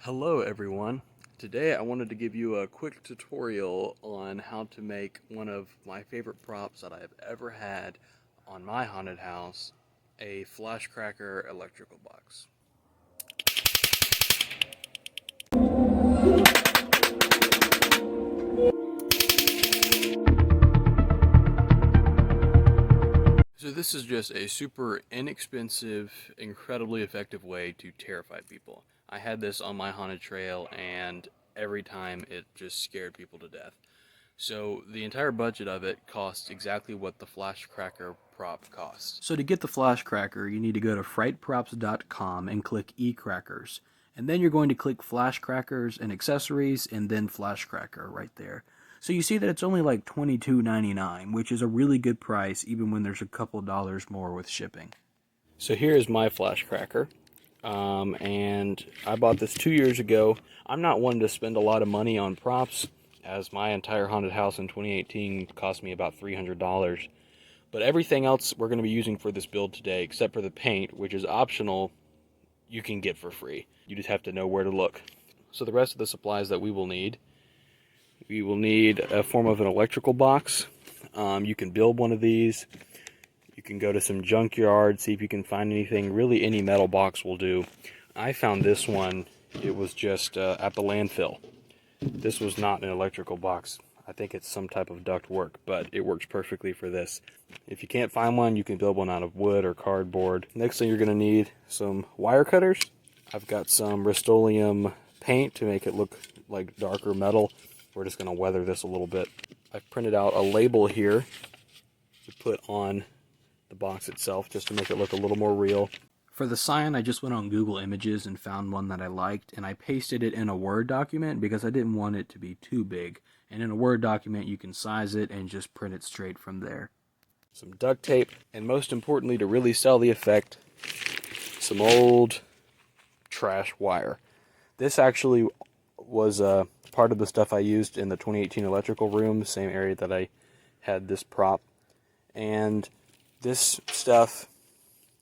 Hello everyone. Today I wanted to give you a quick tutorial on how to make one of my favorite props that I have ever had on my haunted house, a flashcracker electrical box. So this is just a super inexpensive, incredibly effective way to terrify people. I had this on my haunted trail and every time it just scared people to death. So the entire budget of it costs exactly what the flashcracker prop costs. So to get the flashcracker, you need to go to frightprops.com and click eCrackers. And then you're going to click flashcrackers and accessories and then flashcracker right there. So you see that it's only like $22.99, which is a really good price even when there's a couple dollars more with shipping. So here's my flashcracker. And I bought this 2 years ago. I'm not one to spend a lot of money on props, as my entire haunted house in 2018 cost me about $300. But everything else we're going to be using for this build today, except for the paint, which is optional, you can get for free. You just have to know where to look. So the rest of the supplies that we will need a form of an electrical box. You can build one of these. You can go to some junkyard, see if you can find anything. Really, any metal box will do. I found this one. It was just at the landfill. This was not an electrical box. I think it's some type of duct work, but it works perfectly for this. If you can't find one, you can build one out of wood or cardboard. Next thing you're going to need some wire cutters. I've got some Rust-Oleum paint to make it look like darker metal. We're just going to weather this a little bit. I've printed out a label here to put on the box itself just to make it look a little more real. For the sign, I just went on Google Images and found one that I liked, and I pasted it in a Word document because I didn't want it to be too big. And in a Word document, you can size it and just print it straight from there. Some duct tape, and most importantly, to really sell the effect, some old trash wire. This actually was part of the stuff I used in the 2018 electrical room, the same area that I had this prop. And this stuff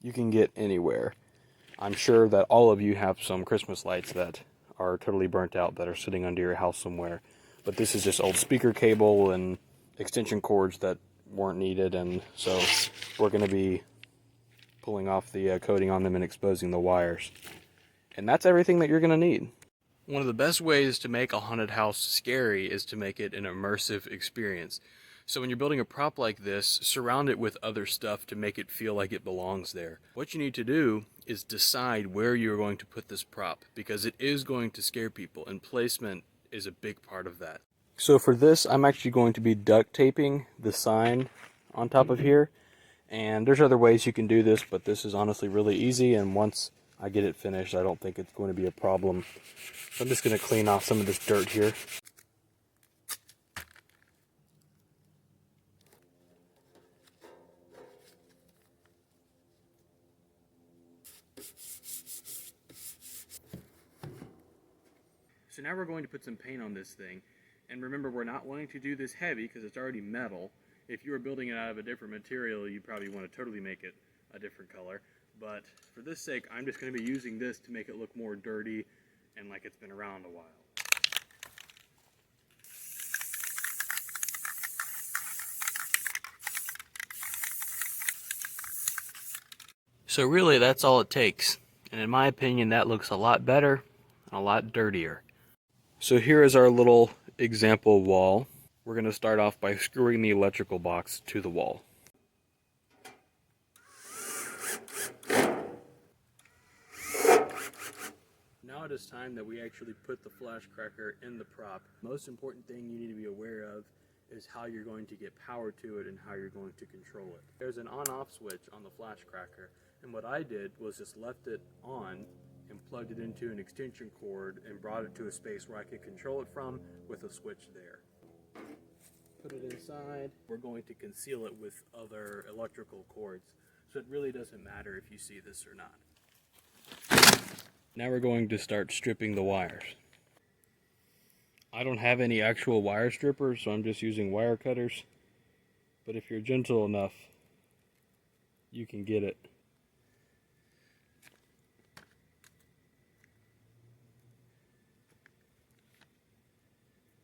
you can get anywhere. I'm sure that all of you have some Christmas lights that are totally burnt out that are sitting under your house somewhere. But this is just old speaker cable and extension cords that weren't needed, and so we're going to be pulling off the coating on them and exposing the wires. And that's everything that you're going to need. One of the best ways to make a haunted house scary is to make it an immersive experience. So when you're building a prop like this, surround it with other stuff to make it feel like it belongs there. What you need to do is decide where you're going to put this prop, because it is going to scare people, and placement is a big part of that. So for this, I'm actually going to be duct taping the sign on top of here. And there's other ways you can do this, but this is honestly really easy, and once I get it finished, I don't think it's going to be a problem. So I'm just going to clean off some of this dirt here. So now we're going to put some paint on this thing. And remember, we're not wanting to do this heavy because it's already metal. If you were building it out of a different material, you probably want to totally make it a different color. But for this sake, I'm just going to be using this to make it look more dirty and like it's been around a while. So really, that's all it takes. And in my opinion, that looks a lot better and a lot dirtier. So here is our little example wall. We're going to start off by screwing the electrical box to the wall. Now it is time that we actually put the flashcracker in the prop. Most important thing you need to be aware of is how you're going to get power to it and how you're going to control it. There's an on-off switch on the flashcracker, and what I did was just left it on and plugged it into an extension cord and brought it to a space where I could control it from with a switch there. Put it inside. We're going to conceal it with other electrical cords, so it really doesn't matter if you see this or not. Now we're going to start stripping the wires. I don't have any actual wire strippers, so I'm just using wire cutters. But if you're gentle enough, you can get it.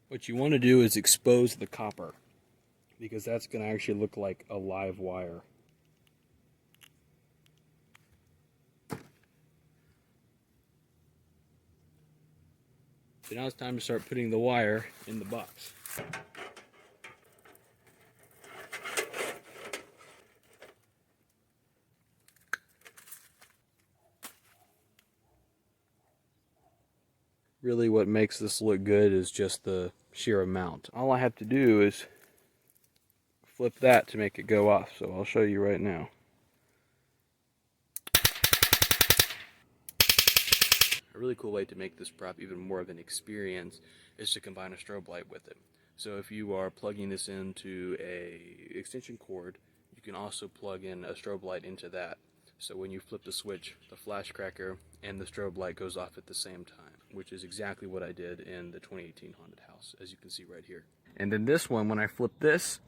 What you want to do is expose the copper, because that's going to actually look like a live wire. So now it's time to start putting the wire in the box. Really what makes this look good is just the sheer amount. All I have to do is flip that to make it go off, so I'll show you right now. A really cool way to make this prop even more of an experience is to combine a strobe light with it. So if you are plugging this into a extension cord, you can also plug in a strobe light into that. So when you flip the switch, the flashcracker and the strobe light goes off at the same time, which is exactly what I did in the 2018 haunted house, as you can see right here. And then this one, when I flip this,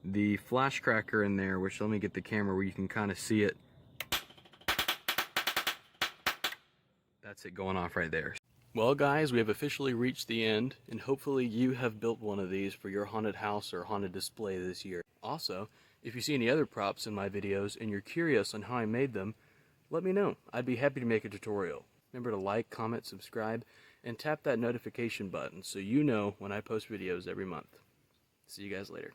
the flashcracker in there, which let me get the camera where you can kind of see it. That's it going off right there. Well guys, we have officially reached the end, and hopefully you have built one of these for your haunted house or haunted display this year. Also, if you see any other props in my videos and you're curious on how I made them, let me know. I'd be happy to make a tutorial. Remember to like, comment, subscribe, and tap that notification button so you know when I post videos every month. See you guys later.